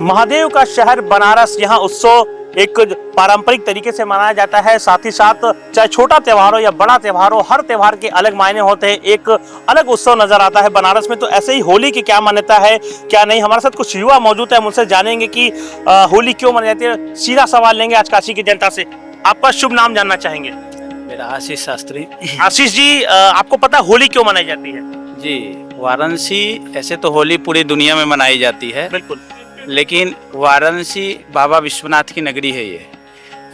महादेव का शहर बनारस, यहाँ उत्सव एक पारंपरिक तरीके से मनाया जाता है। साथ ही साथ चाहे छोटा त्योहार हो या बड़ा त्योहार हो, हर त्योहार के अलग मायने होते हैं, एक अलग उत्सव नजर आता है बनारस में। तो ऐसे ही होली की क्या मान्यता है, क्या नहीं, हमारे साथ कुछ युवा मौजूद है, मुझसे जानेंगे कि होली क्यों मनाई जाती है। सीधा सवाल लेंगे आज काशी की जनता से। आपका शुभ नाम जानना चाहेंगे? मेरा आशीष शास्त्री। आशीष जी, आपको पता है होली क्यों मनाई जाती है? जी, वाराणसी ऐसे तो होली पूरी दुनिया में मनाई जाती है, बिल्कुल, लेकिन वाराणसी बाबा विश्वनाथ की नगरी है ये।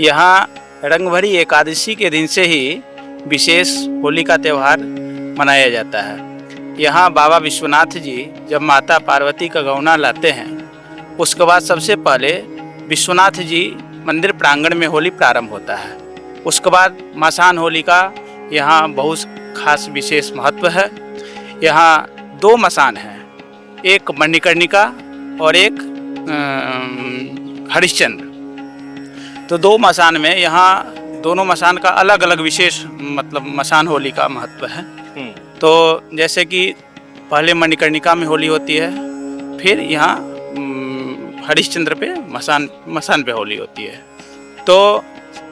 यहाँ रंगभरी एकादशी के दिन से ही विशेष होली का त्यौहार मनाया जाता है। यहाँ बाबा विश्वनाथ जी जब माता पार्वती का गौना लाते हैं, उसके बाद सबसे पहले विश्वनाथ जी मंदिर प्रांगण में होली प्रारंभ होता है। उसके बाद मसान होली का यहाँ बहुत खास विशेष महत्व है। यहाँ दो मसान हैं, एक मणिकर्णिका और एक हरिश्चंद्र। तो दो मसान में यहाँ दोनों मसान का अलग अलग विशेष मतलब मसान होली का महत्व है। तो जैसे कि पहले मणिकर्णिका में होली होती है, फिर यहाँ हरिश्चंद्र पे मसान पे होली होती है। तो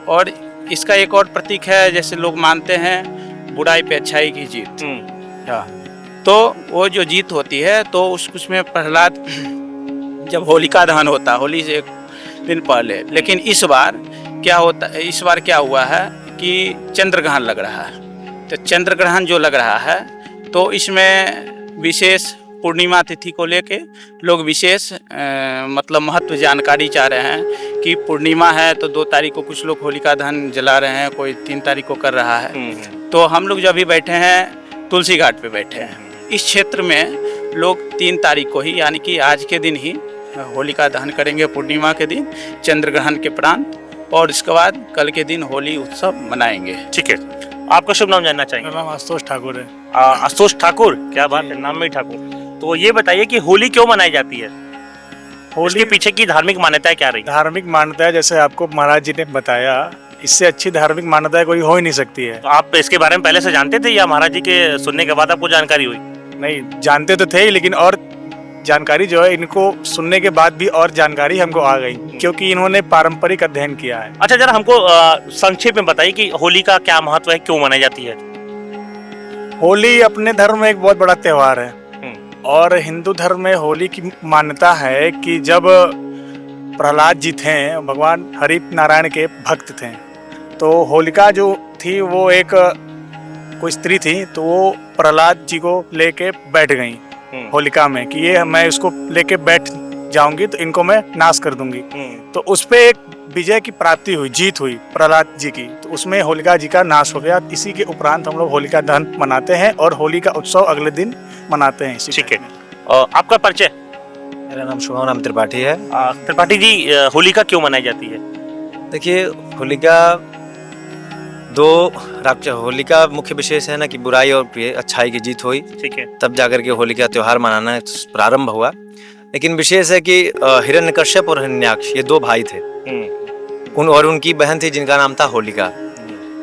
और इसका एक और प्रतीक है, जैसे लोग मानते हैं बुराई पे अच्छाई की जीत। हाँ, तो वो जो जीत होती है तो उसमें प्रहलाद जब होलिका दहन होता है, होली से एक दिन पहले, लेकिन इस बार क्या हुआ है कि चंद्र ग्रहण लग रहा है। तो चंद्र ग्रहण जो लग रहा है तो इसमें विशेष पूर्णिमा तिथि को लेके लोग विशेष मतलब महत्व जानकारी चाह रहे हैं कि पूर्णिमा है तो 2 तारीख को कुछ लोग होलिका दहन जला रहे हैं, कोई 3 तारीख को कर रहा है। तो हम लोग जो अभी बैठे हैं तुलसी घाट पे बैठे हैं। इस क्षेत्र में लोग 3 तारीख को ही, यानी कि आज के दिन ही होलिका दहन करेंगे, पूर्णिमा के दिन चंद्र ग्रहण के उपरांत, और इसके बाद कल के दिन होली उत्सव मनाएंगे। ठीक है, आपका शुभ नाम जानना चाहेंगे? मेरा नाम आशुतोष ठाकुर है। आशुतोष ठाकुर, क्या बात है, नाम में ही ठाकुर। तो ये बताइए कि होली क्यों मनाई जाती है? होली के पीछे की धार्मिक मान्यता क्या रही? धार्मिक मान्यता है, जैसे आपको महाराज जी ने बताया, इससे अच्छी धार्मिक मान्यता कोई हो ही नहीं सकती है। तो आप इसके बारे में पहले से जानते थे या महाराज जी के सुनने के बाद आपको जानकारी हुई? नहीं, जानते तो थे ही, लेकिन और जानकारी जो है इनको सुनने के बाद भी और जानकारी हमको आ गई, क्योंकि इन्होंने पारंपरिक अध्ययन किया है। अच्छा, जरा हमको संक्षेप में बताइए कि होली का क्या महत्व है, क्यों मनाई जाती है? होली अपने धर्म में एक बहुत बड़ा त्योहार है, और हिंदू धर्म में होली की मान्यता है कि जब प्रहलाद जी थे, भगवान हरि नारायण के भक्त थे, तो होलिका जो थी वो एक कोई स्त्री थी, तो वो प्रहलाद जी को लेके बैठ गई होलिका में कि ये मैं इसको लेके बैठ जाऊंगी तो इनको मैं नाश कर दूंगी। तो उस पे एक विजय की प्राप्ति हुई, जीत हुई प्रहलाद जी की, तो उसमें होलिका जी का नाश हो गया। इसी के उपरांत हम लोग होलिका दहन मनाते हैं और होली का उत्सव अगले दिन मनाते हैं। ठीक है, आपका परिचय? मेरा नाम शुभम नाम त्रिपाठी है। त्रिपाठी जी, होलिका क्यों मनाई जाती है? देखिए, होलिका मुख्य विशेष है ना कि बुराई और अच्छाई की जीत हुई। ठीक है, तब जाकर के होलिका त्योहार मनाना प्रारंभ हुआ। लेकिन विशेष है कि हिरण्यकश्यप और हिरण्याक्ष ये 2 भाई थे, और उनकी बहन थी जिनका नाम था होलिका।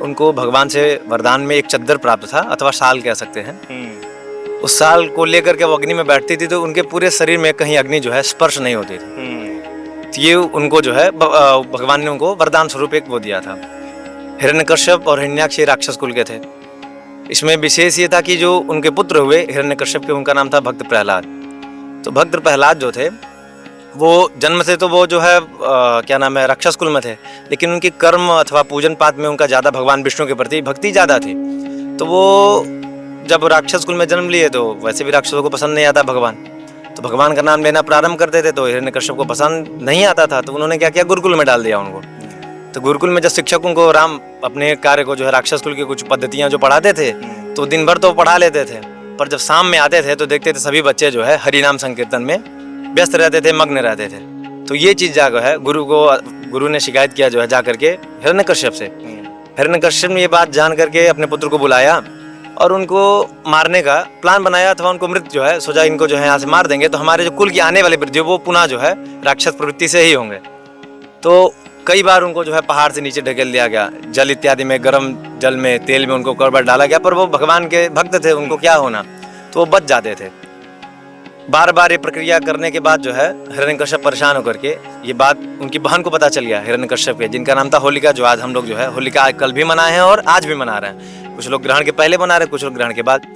उनको भगवान से वरदान में एक चद्दर प्राप्त था, अथवा शाल कह सकते हैं। उस शाल को लेकर के वो अग्नि में बैठती थी तो उनके पूरे शरीर में कहीं अग्नि जो है स्पर्श नहीं होती थी। तो ये उनको जो है भगवान ने उनको वरदान स्वरूप एक वो दिया था। हिरण्यकश्यप और हिरण्याक्ष राक्षस कुल के थे। इसमें विशेष ये था कि जो उनके पुत्र हुए हिरण्यकश्यप के, उनका नाम था भक्त प्रहलाद। तो भक्त प्रहलाद जो थे वो जन्म से तो वो जो है क्या नाम है, राक्षस कुल में थे, लेकिन उनकी कर्म अथवा पूजन पाठ में उनका ज़्यादा भगवान विष्णु के प्रति भक्ति ज़्यादा थी। तो वो जब राक्षस कुल में जन्म लिए तो वैसे भी राक्षसों को पसंद नहीं आता भगवान, तो भगवान का नाम लेना प्रारंभ करते थे। तो हिरण्यकश्यप को पसंद नहीं आता था, तो उन्होंने क्या किया, गुरुकुल में डाल दिया उनको। तो गुरुकुल में जब शिक्षक उनको राम अपने कार्य को जो है राक्षस कुल की कुछ पद्धतियाँ जो पढ़ाते थे, तो दिन भर तो पढ़ा लेते थे, पर जब शाम में आते थे तो देखते थे सभी बच्चे जो है हरिनाम संकीर्तन में व्यस्त रहते थे, मग्न रहते थे। तो ये चीज़ जो है गुरु ने शिकायत किया जो है जाकर के हिरण्यकश्यप से। हिरण्यकश्यप ने ये बात जान करके अपने पुत्र को बुलाया और उनको मारने का प्लान बनाया, अथवा उनको मृत जो है सोचा, इनको जो है यहाँ से मार देंगे तो हमारे जो कुल की आने वाली वृद्धि वो पुनः जो है राक्षस प्रवृत्ति से ही होंगे। तो कई बार उनको जो है पहाड़ से नीचे ढकेल दिया गया, जल इत्यादि में, गर्म जल में, तेल में उनको कई बार डाला गया, पर वो भगवान के भक्त थे, उनको क्या होना, तो वो बच जाते थे। बार बार ये प्रक्रिया करने के बाद जो है हिरण्यकश्यप परेशान होकर के, ये बात उनकी बहन को पता चल गया हिरण्यकश्यप के, जिनका नाम था होलिका, जो आज हम लोग जो है होलिका कल भी मनाए हैं और आज भी मना रहे हैं। कुछ लोग ग्रहण के पहले मना रहे हैं, कुछ लोग ग्रहण के बाद।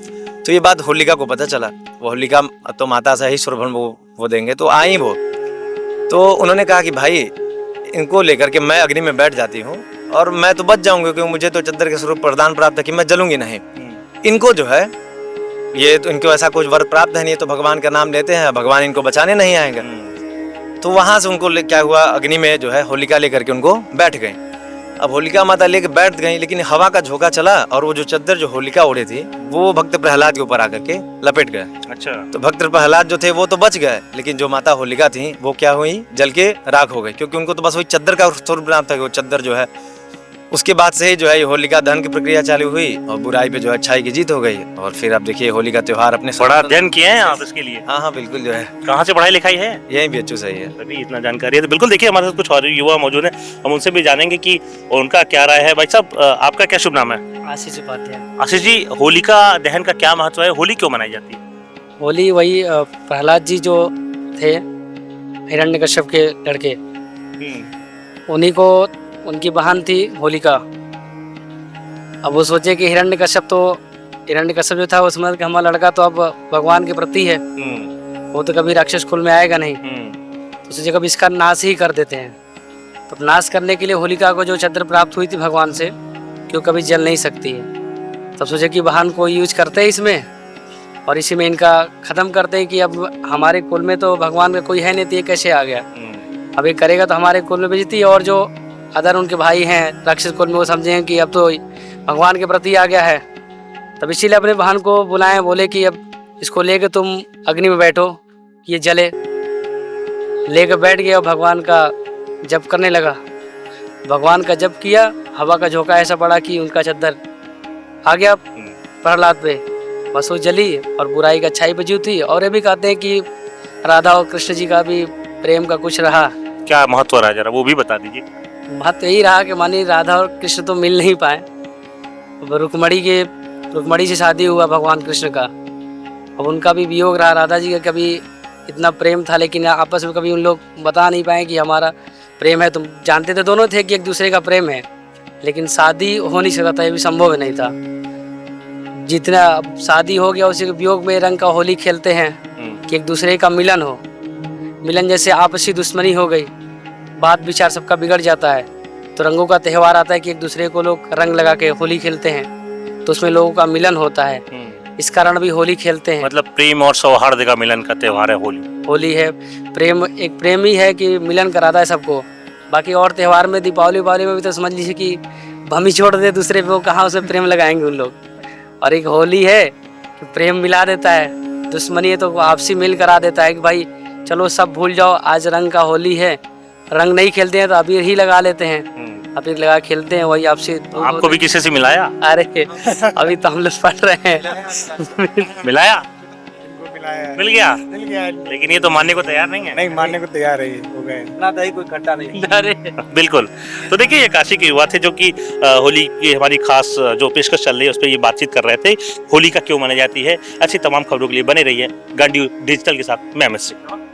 तो ये बात होलिका को पता चला। वो होलिका तो माता से ही स्वरभन वो देंगे, तो आई वो। तो उन्होंने कहा कि भाई इनको लेकर के मैं अग्नि में बैठ जाती हूँ और मैं तो बच जाऊंगी, क्योंकि मुझे तो चद्दर के स्वरूप प्रदान प्राप्त है कि मैं जलूंगी नहीं। इनको जो है ये तो इनको ऐसा कुछ वर प्राप्त है नहीं, तो भगवान का नाम लेते हैं, भगवान इनको बचाने नहीं आएंगे। तो वहां से उनको क्या हुआ, अग्नि में जो है होलिका लेकर के उनको बैठ गई। अब होलिका माता लेके बैठ गई, लेकिन हवा का झोंका चला और वो जो चद्दर जो होलिका ओढ़े थी वो भक्त प्रहलाद के ऊपर आकर के लपेट गए। अच्छा। तो भक्त प्रहलाद जो थे वो तो बच गए, लेकिन जो माता होलिका थी वो क्या हुई, जल के राख हो गई, क्योंकि उनको तो बस वही चद्दर का स्वरूप नाम था, वो चद्दर जो है। उसके बाद से ही जो है ये होलिका दहन की प्रक्रिया चालू हुई और बुराई पे जो है अच्छाई की जीत हो गई। और फिर अब देखिए होली का त्योहार अपने बड़ा अध्ययन किए हैं आप इसके लिए। हाँ बिल्कुल जो है। कहाँ से पढ़ाई लिखाई है? यही भी अच्छी सही है, तभी इतना जानकारी है। तो बिल्कुल देखिए हमारे साथ कुछ और युवा मौजूद हैं, हम उनसे भी जानेंगे कि उनका क्या राय है। भाई साहब आपका क्या शुभ नाम है? आशीष उपाध्याय। आशीष जी, होलिका दहन का क्या महत्व है? होली क्यों मनाई जाती है? होली वही प्रहलाद जी जो थे हिरण्यकश्यप के लड़के, उन्हीं को उनकी बहन थी होलिका। अब वो सोचे कि हिरण्यकश्यप जो था वो समझ कि हमारा लड़का तो अब भगवान के प्रति है, वो तो कभी राक्षस कुल में आएगा नहीं, तो सोचे कभी इसका नाश ही कर देते हैं। तो नाश करने के लिए होलिका को जो चद्दर प्राप्त हुई थी भगवान से, क्यों कभी जल नहीं सकती है, तब सोचे कि बहन को यूज करते हैं इसमें और इसी में इनका ख़त्म करते हैं कि अब हमारे कुल में तो भगवान का कोई है नहीं, तो ये कैसे आ गया, अब ये करेगा तो हमारे कुल में बेइज्जती। और जो अदर उनके भाई हैं राक्षस कुल में, वो समझें कि अब तो भगवान के प्रति आ गया है, तब इसीलिए अपने बहन को बुलाएं, बोले कि अब इसको लेके तुम अग्नि में बैठो, ये जले। लेकर बैठ गया और भगवान का जप करने लगा। भगवान का जप किया, हवा का झोंका ऐसा पड़ा कि उनका चद्दर आ गया प्रहलाद पे, बस वो जली और बुराई का अच्छाई पे जीती। और ये भी कहते हैं कि राधा और कृष्ण जी का भी प्रेम का कुछ रहा। क्या महत्व रहा, जरा वो भी बता दीजिए। महत्व यही रहा कि मानी राधा और कृष्ण तो मिल नहीं पाए, रुक्मणी से शादी हुआ भगवान कृष्ण का, अब उनका भी वियोग रहा। राधा जी का कभी इतना प्रेम था, लेकिन आपस में कभी उन लोग बता नहीं पाए कि हमारा प्रेम है। तुम जानते तो दोनों थे कि एक दूसरे का प्रेम है, लेकिन शादी हो नहीं सकता था, ये भी संभव नहीं था। जितना शादी हो गया उसी के वियोग में रंग का होली खेलते हैं कि एक दूसरे का मिलन हो। मिलन जैसे आपसी दुश्मनी हो गई, बात विचार सबका बिगड़ जाता है, तो रंगों का त्यौहार आता है कि एक दूसरे को लोग रंग लगा के होली खेलते हैं, तो उसमें लोगों का मिलन होता है, इस कारण भी होली खेलते हैं। मतलब प्रेम और सौहार्द का मिलन का त्योहार है होली। होली है प्रेम, एक प्रेम ही है कि मिलन कराता है सबको। बाकी और त्यौहार में दीपावली में भी तो समझ लीजिए कि भमी छोड़ दे दूसरे पे, वो कहाँ उसे प्रेम लगाएंगे उन लोग। और एक होली है कि प्रेम मिला देता है, दुश्मनी है तो आपसी मिल करा देता है कि भाई चलो सब भूल जाओ, आज रंग का होली है, रंग नहीं खेलते हैं तो अबीर ही लगा लेते हैं, अबीर लगा खेलते हैं, वही आपसे। आपको भी किसी से मिलाया? अरे अभी तो हम लोग पढ़ रहे हैं। मिलाया? मिल गया? मिल गया, लेकिन ये तो मानने को तैयार नहीं है। नहीं मानने को तैयार है, हो गए ना दही कोई खट्टा नहीं। अरे बिल्कुल। तो देखिए ये काशी के युवा थे जो कि होली की हमारी खास जो पेशकश चल रही है उस पर ये बातचीत कर रहे थे, होली का क्यों मनाई जाती है। ऐसी तमाम खबरों के लिए बने रहिए गांधी डिजिटल के साथ। मैं अमित सिंह।